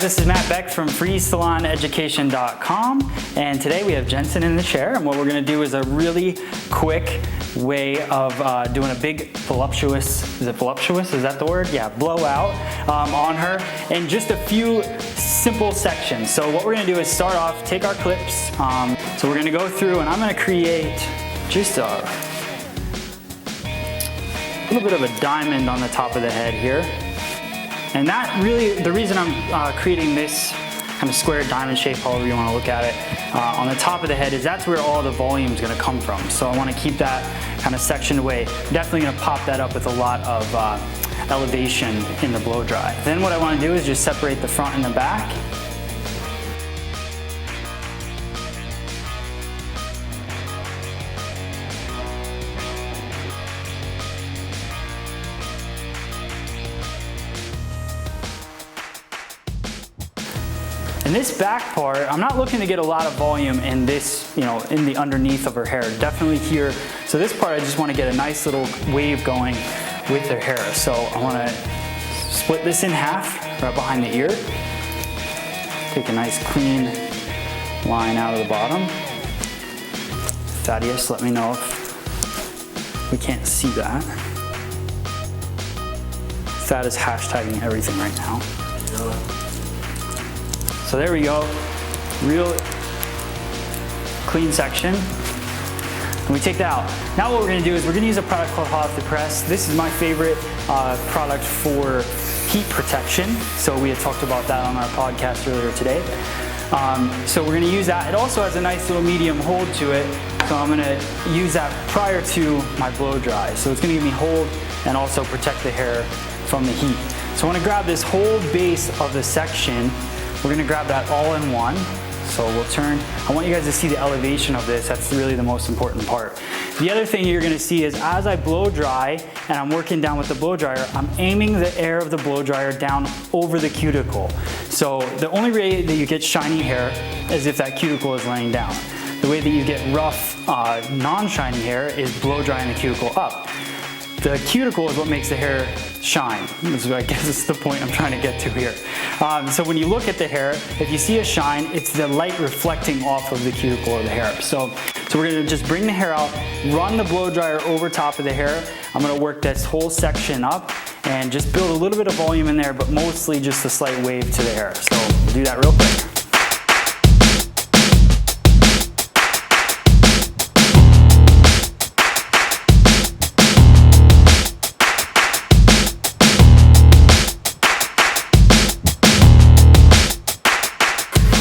this is Matt Beck from freesaloneducation.com, and today we have Jensen in the chair, and what we're going to do is a really quick way of doing a big voluptuous, is it voluptuous, is that the word? Yeah, blowout on her in just a few simple sections. So what we're going to do is start off, take our clips, so we're going to go through and I'm going to create just a little bit of a diamond on the top of the head here. And that really, the reason I'm creating this kind of square diamond shape, however you want to look at it, on the top of the head is that's where all the volume is going to come from. So I want to keep that kind of sectioned away. I'm definitely going to pop that up with a lot of elevation in the blow dry. Then what I want to do is just separate the front and the back. And this back part, I'm not looking to get a lot of volume in this, in the underneath of her hair, definitely here. So this part, I just want to get a nice little wave going with her hair. So I want to split this in half right behind the ear. Take a nice clean line out of the bottom. Thaddeus, let me know if we can't see that. Thad is hashtagging everything right now. So there we go, real clean section. And we take that out. Now what we're gonna do is we're gonna use a product called Hot Off the Press. This is my favorite product for heat protection. So we had talked about that on our podcast earlier today. So we're gonna use that. It also has a nice little medium hold to it. So I'm gonna use that prior to my blow dry. So it's gonna give me hold and also protect the hair from the heat. So I wanna grab this whole base of the section. We're gonna grab that all in one. So we'll turn. I want you guys to see the elevation of this. That's really the most important part. The other thing you're gonna see is as I blow dry and I'm working down with the blow dryer, I'm aiming the air of the blow dryer down over the cuticle. So the only way that you get shiny hair is if that cuticle is laying down. The way that you get rough, non-shiny hair is blow drying the cuticle up. The cuticle is what makes the hair shine. I guess it's the point I'm trying to get to here. So when you look at the hair, if you see a shine, it's the light reflecting off of the cuticle of the hair. So we're gonna just bring the hair out, run the blow dryer over top of the hair. I'm gonna work this whole section up and just build a little bit of volume in there, but mostly just a slight wave to the hair. So we'll do that real quick.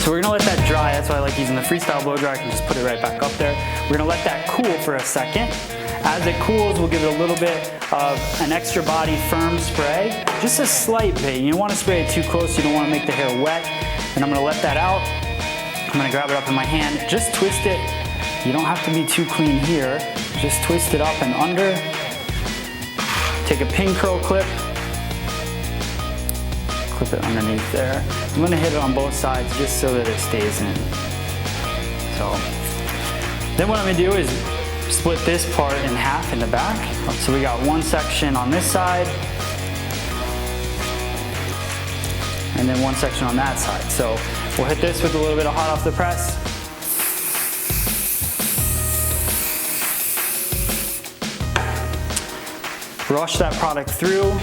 So we're gonna let that dry. That's why I like using the freestyle blow dryer. I can just put it right back up there. We're gonna let that cool for a second. As it cools, we'll give it a little bit of an extra body firm spray. Just a slight bit. You don't wanna spray it too close. You don't wanna make the hair wet. And I'm gonna let that out. I'm gonna grab it up in my hand. Just twist it. You don't have to be too clean here. Just twist it up and under. Take a pin curl clip. Clip it underneath there. I'm gonna hit it on both sides just so that it stays in. So, then what I'm gonna do is split this part in half in the back. So we got one section on this side, and then one section on that side. So we'll hit this with a little bit of Hot Off the Press. Brush that product through.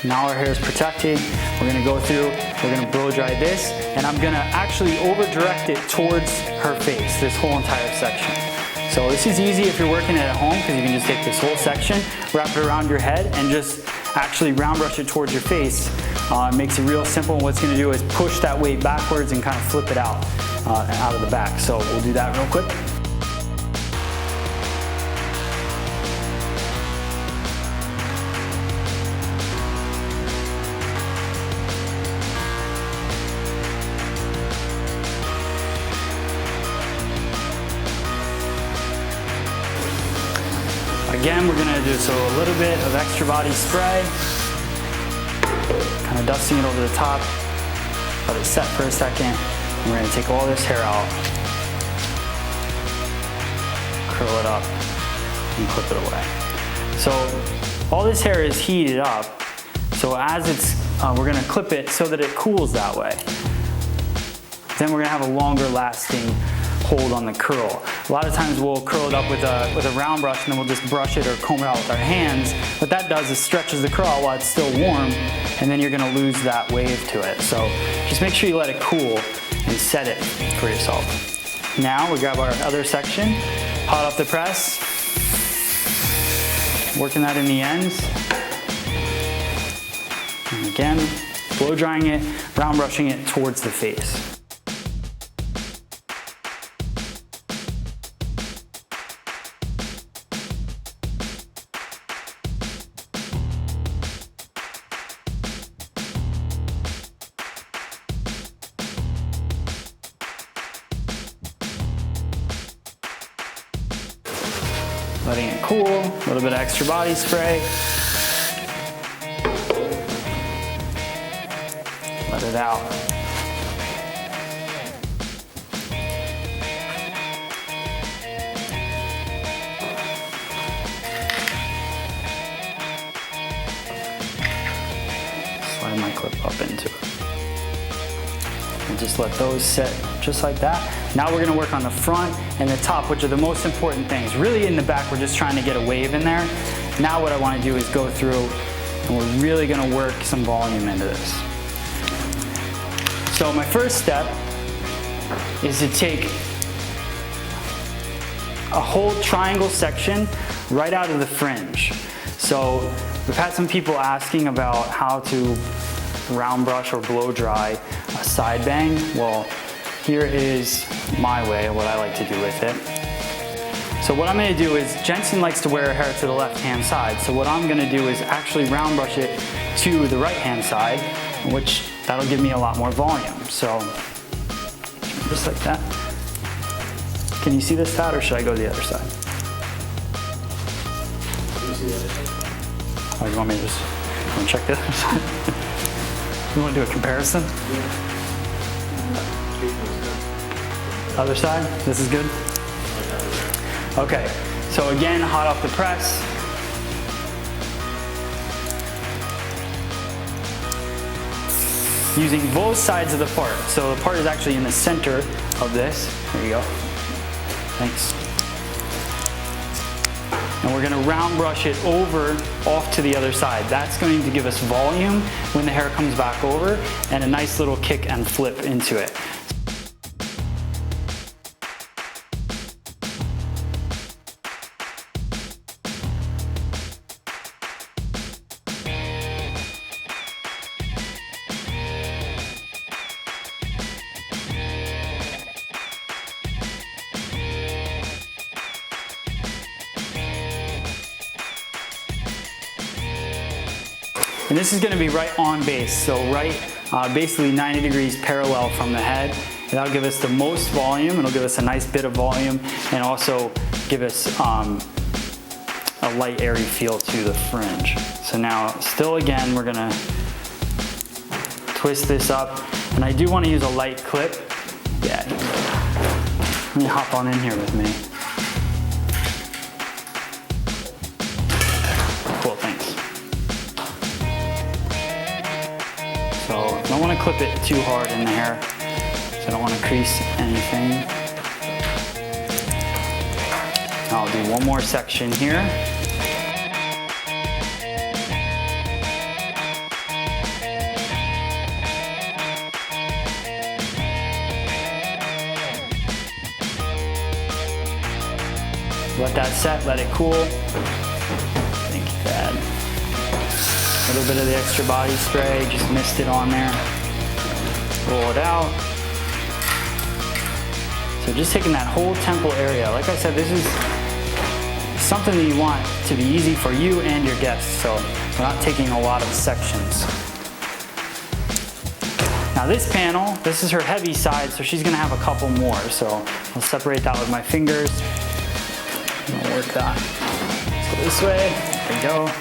Now our hair is protected. We're gonna go through, we're gonna blow dry this, and I'm gonna actually over direct it towards her face, this whole entire section. So this is easy if you're working it at home because you can just take this whole section, wrap it around your head, and just actually round brush it towards your face. It makes it real simple, and what it's gonna do is push that weight backwards and kind of flip it out of the back. So we'll do that real quick. Again, we're gonna do so a little bit of extra body spray, kind of dusting it over the top, let it set for a second, and we're gonna take all this hair out, curl it up, and clip it away. So all this hair is heated up, so as it's we're gonna clip it so that it cools that way. Then we're gonna have a longer lasting hold on the curl. A lot of times we'll curl it up with a round brush and then we'll just brush it or comb it out with our hands. What that does is stretches the curl while it's still warm, and then you're gonna lose that wave to it. So just make sure you let it cool and set it for yourself. Now we grab our other section, hot off the press, working that in the ends. And again, blow drying it, round brushing it towards the face. Letting it cool, a little bit of extra body spray. Let it out. Slide my clip up into it. And just let those set just like that. Now we're gonna work on the front and the top, which are the most important things. Really in the back, we're just trying to get a wave in there. Now what I wanna do is go through and we're really gonna work some volume into this. So my first step is to take a whole triangle section right out of the fringe. So we've had some people asking about how to round brush or blow dry a side bang. Well, here is my way, what I like to do with it. So what I'm gonna do is, Jensen likes to wear her hair to the left-hand side. So what I'm gonna do is actually round brush it to the right-hand side, which that'll give me a lot more volume. So just like that. Can you see this side or should I go to the other side? Oh, you want me to just check the other side? You want to do a comparison? Other side? This is good? Okay, so again, hot off the press. Using both sides of the part. So the part is actually in the center of this. There you go. Thanks. And we're gonna round brush it over off to the other side. That's going to give us volume when the hair comes back over and a nice little kick and flip into it. And this is gonna be right on base, so right basically 90 degrees parallel from the head. And that'll give us the most volume, it'll give us a nice bit of volume, and also give us a light airy feel to the fringe. So now, still again, we're gonna twist this up, and I do wanna use a light clip. Yeah, let me hop on in here with me. Cool, thanks. So I don't want to clip it too hard in the hair, so I don't want to crease anything. I'll do one more section here. Let that set, let it cool. Thank you, Dad. A little bit of the extra body spray, just mist it on there. Roll it out. So just taking that whole temple area. Like I said, this is something that you want to be easy for you and your guests, so we're not taking a lot of sections. Now this panel, this is her heavy side, so she's gonna have a couple more. So I'll separate that with my fingers. I'll work that. Let's go this way, there we go.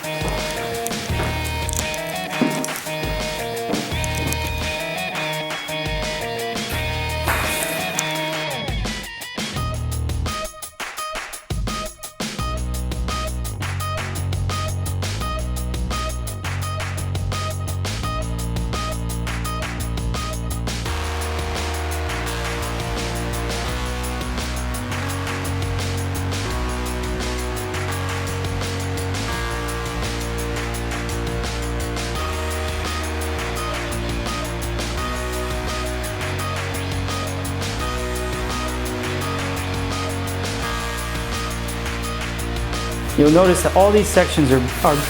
You'll notice that all these sections are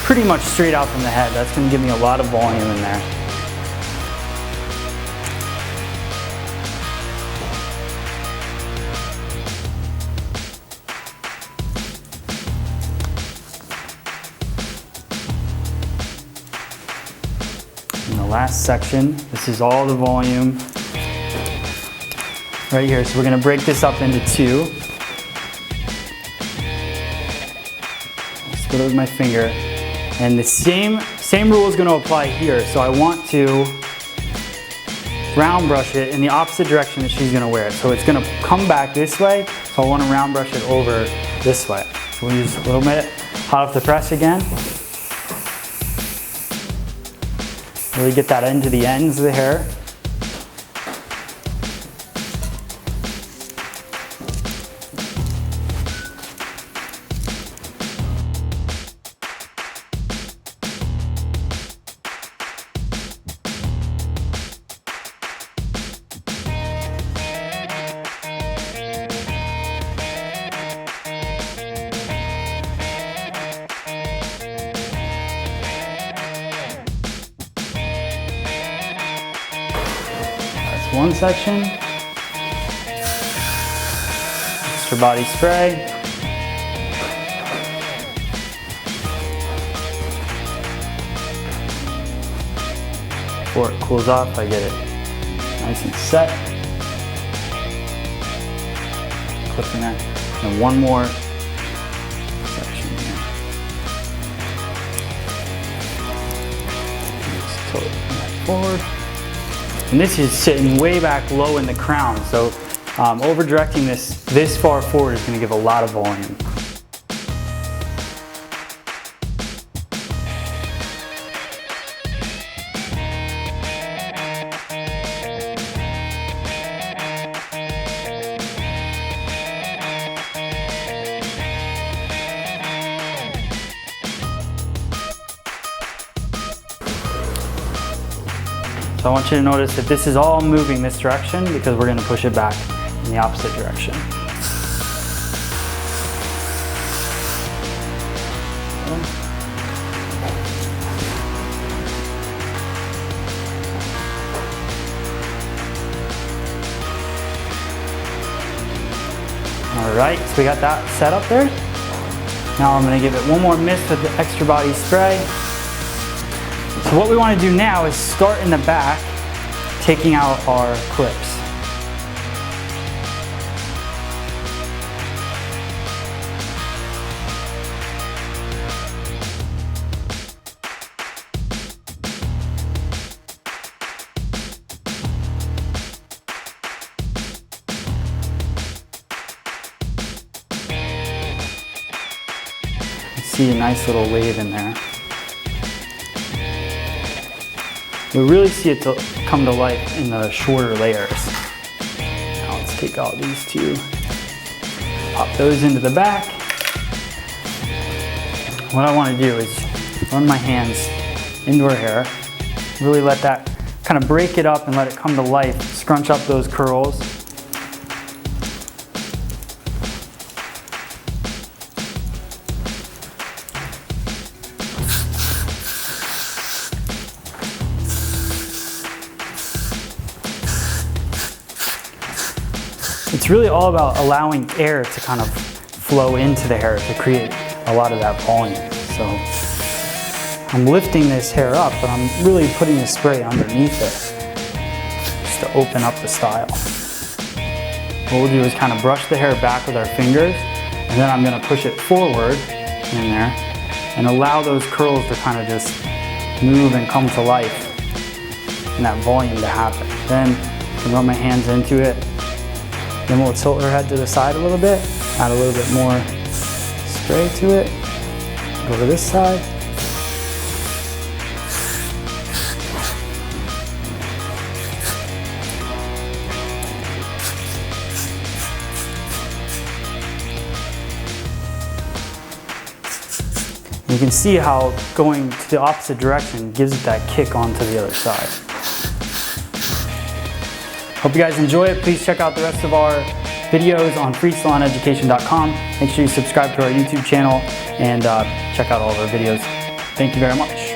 pretty much straight out from the head. That's going to give me a lot of volume in there. And the last section, this is all the volume right here. So we're going to break this up into two. Split it with my finger, and the same rule is going to apply here. So I want to round brush it in the opposite direction that she's going to wear it. So it's going to come back this way, so I want to round brush it over this way. So we'll use a little bit hot off the press again. Really get that into the ends of the hair. One section, extra body spray, before it cools off I get it nice and set, clipping that, and one more section here. Just tilt it forward. And this is sitting way back low in the crown, so over directing this far forward is going to give a lot of volume. So I want you to notice that this is all moving this direction because we're going to push it back in the opposite direction. All right, so we got that set up there. Now I'm going to give it one more mist with the extra body spray. So what we want to do now is start in the back, taking out our clips. You see a nice little wave in there. You'll really see it come to life in the shorter layers. Now let's take out these two, pop those into the back. What I want to do is run my hands into her hair, really let that kind of break it up and let it come to life, scrunch up those curls. It's really all about allowing air to kind of flow into the hair to create a lot of that volume. So I'm lifting this hair up, but I'm really putting the spray underneath it just to open up the style. What we'll do is kind of brush the hair back with our fingers, and then I'm going to push it forward in there and allow those curls to kind of just move and come to life and that volume to happen. Then I can run my hands into it. Then we'll tilt her head to the side a little bit, add a little bit more spray to it, go to this side. You can see how going to the opposite direction gives it that kick onto the other side. Hope you guys enjoy it. Please check out the rest of our videos on freesaloneducation.com. Make sure you subscribe to our YouTube channel and check out all of our videos. Thank you very much.